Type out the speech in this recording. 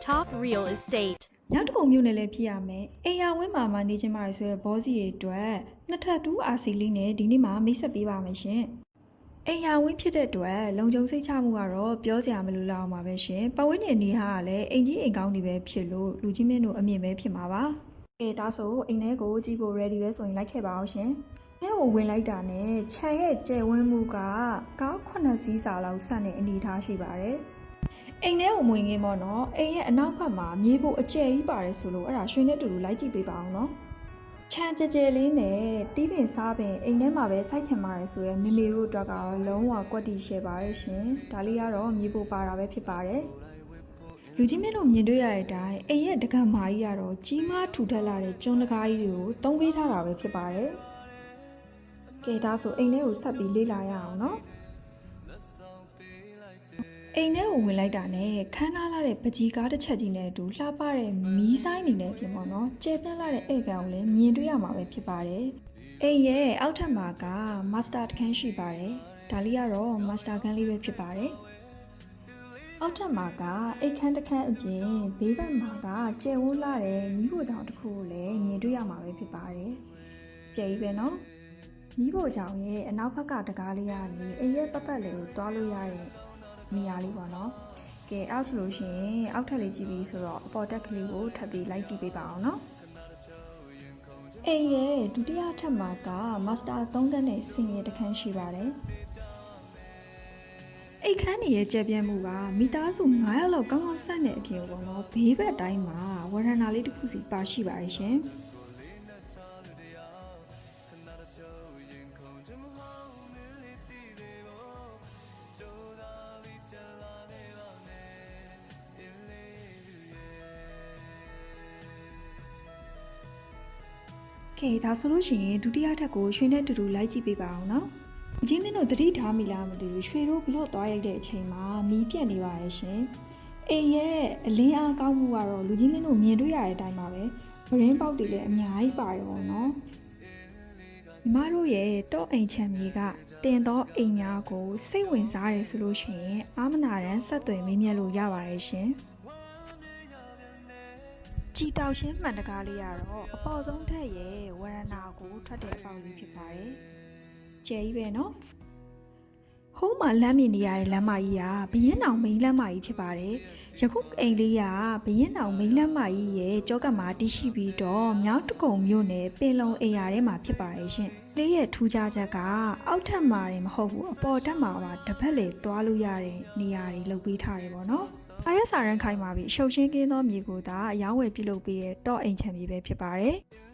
Top Real Estate နောက်တစ်ခုမျိုးနဲ့လည်းဖြစ်ရမယ်။အေယာဝင်းမှာနေချင်ပါရဆိုရဘောစီရဲ့အတွက်နှစ်ထပ်တူးအာစီလေးနဲ့ဒီနေ့မှာမိတ်ဆက်ပေးပါမယ်ရှင်။အေယာဝင်းဖြစ်တဲ့အတွက်လုံခြုံစိတ်ချမှုကတော့ပြောစရာမလိုလောက်အောင်ပါပဲရှင်။ပတ်ဝန်းကျင်နေဟာကလည်းအိမ်ကြီးအိမ်ကောင်းတွေပဲဖြစ်လို့လူကြီးမင်းတို့အမြင်ပဲဖြစ်မှာပါ။ဒါဆိုအိမ်ထဲကိုကြည့်ဖို့ ready ပဲဆိုရင်လိုက်ခဲ့ပါအောင်ရှင်။အဲကိုဝင်လိုက်တာနဲ့ခြံရဲ့ကျယ်ဝန်းမှုကကား9စီးစာလောက်ဆက်နေအနေထားရှိပါတယ်။အိမ်ထဲကိုဝင်ငင်းပေါ့နော်အိမ်ရဲ့အနောက်ဘက်မှာမြေပေါ်အကျယ်ကြီးပါတယ်ဆိုလို့အဲ့ဒါရွှေနဲ့တူတူလိုက်ကြည့်ပေးပါအောင်နော်ခြံကြဲကြဲလေးနဲ့တီးပင်စားပင်အိမ်ထဲမှာပဲစိုက်ချင်ပါတယ်ဆိုရင်မေမေတို့အတွက်ကတော့လုံးဝကွက်တီရှယ်ပါရဲ့ရှင်ဒါလေးကတော့မြေပေါ်ပါတာပဲဖြစ်ပါတယ်လူကြီးမင်းတို့မြင်တွေ့ရတဲ့အတိုင်းအိမ်ရဲ့တကံမာကြီးကတော့ကြီးမားထူထပ်လာတဲ့ကျွန်းတကားကြီးတွေကိုသုံးပေးထားတာပဲဖြစ်ပါတယ်ကဲဒါဆိုအိမ်ထဲကိုဆက်ပြီးလေ့လာရအောင်နော်အိမ်ထဲကိုဝင်လိုက်တာနဲ့ခန်းနားလာတဲ့ပကြီးကားတစ်ချက်ကြီးနဲ့အတူလှပတဲ့မီးဆိုင်နေတဲ့အပြင်ပေါ့နော်ကျယ်ပြန့်လာတဲ့ဧကန်ကိုလည်းမြင်တွေ့ရမှာပဲဖြစ်ပါတယ်အိမ်ရဲ့အောက်ထပ်မှာကမာစတာတခန်းရှိပါတယ်ဒါလေးကတော့မာစတာခန်းလေးပဲဖြစ်ပါတယ်အောက်ထပ်မှာကအိတ်ခန်းတစ်ခန်းအပြင်ဘေးဘက်မှာကကျယ်ဝန်းလာတဲ့မီးဖိုချောင်တစ်ခုကိုလည်းမြင်တွေ့ရမှာပဲဖြစ်ပါတယ်ကျယ်ကြီးပဲနော်မီးဖိုချောင်ရဲ့အနောက်ဘက်ကတကားလေးကနေအိမ်ရဲ့ပတ်ပတ်လေးကိုတွားလို့ရတဲ့နေရာလေးပေါ့နော်ကဲအဲ့ဆိုလို့ရှိရင်အောက်ထပ်လေးကြည့်ပြီးဆိုတော့အပေါ်တက်ကလေးကိုထပ်ပြီးလိုက်ကြည့်ပေးပါအောင်နော်အိမ်ရဲ့ဒုတိယထပ်မှာကမာစတာ3တက်နဲ့ဆင်ရတစ်ခန်းရှိပါတယ်အိတ်ခန်းနေရဲ့ကျယ်ပြန့်မှုကမိသားစု9ယောက်လောက်ကောင်းကောင်းဆက်နေအပြင်ပေါ့နော်ဘေးဘက်တိုင်းမှာဝရဏာလေးတစ်ခုစီပါရှိပါတယ်ရှင်ကဲဒါဆိုလို့ရှိရင်ဒုတိယထပ်ကိုရွှေနဲ့တူတူလိုက်ကြည့်ပေးပါအောင်နော်။ကြီးမင်းတို့သတိထားမိလားမသိဘူးရွှေတို့ဘလို့သွားရိုက်တဲ့အချိန်မှာမီးပြတ်နေပါရဲ့ရှင်။အိမ်ရဲ့အလင်းအားကောင်းမှုကတော့လူကြီးမင်းတို့မြင်တွေ့ရတဲ့အတိုင်းပါပဲ။ဗရင်းပေါက်တွေလည်းအများကြီးပါတယ်ပေါ့နော်။ညီမတို့ရဲ့တော့အိမ်ချမ်းမြေကတင်သောအိမ်များကိုစိတ်ဝင်စားတယ်ဆိုလို့ရှိရင်အာမနာရန်ဆက်သွယ်မေးမြန်းလို့ရပါတယ်ရှင်။ကြည်တောက်ရှင်းမှန်တကားလေးကတော့အပေါ်ဆုံးထက်ရဲ့ဝရဏာကိုထွက်တဲ့အပေါက်လေးဖြစ်ပါတယ်။ကျဲကြီးပဲနော်။ဟိုးမှာလမ်းမြင်နေရတဲ့လမ်းမကြီးကဘရင်တောင်မိန်းလမ်းမကြီးဖြစ်ပါတယ်။ယခုအိမ်လေးကဘရင်တောင်မိန်းလမ်းမကြီးရဲ့ကြောကမှာတည်ရှိပြီးတော့မြောက်တကုံမြို့နယ်ပင်လုံအိမ်ယာထဲမှာဖြစ်ပါတယ်ရှင်။လေးရဲ့ထူးခြားချက်ကအောက်ထပ်မှာမဟုတ်ဘူးအပေါ်တက်မှာပါတပတ်လေသွားလို့ရတဲ့နေရာတွေလုပ်ပေးထားတယ်ပေါ့နော်။အားရစာရန်ခိုင်ပါပြီရှုပ်ရှင်းကင်းသောမြေကိုသာအယောင်းဝယ်ပြုလုပ်ပေးတဲ့တော့အိမ်ချမ်းမြေပဲဖြစ်ပါတယ်။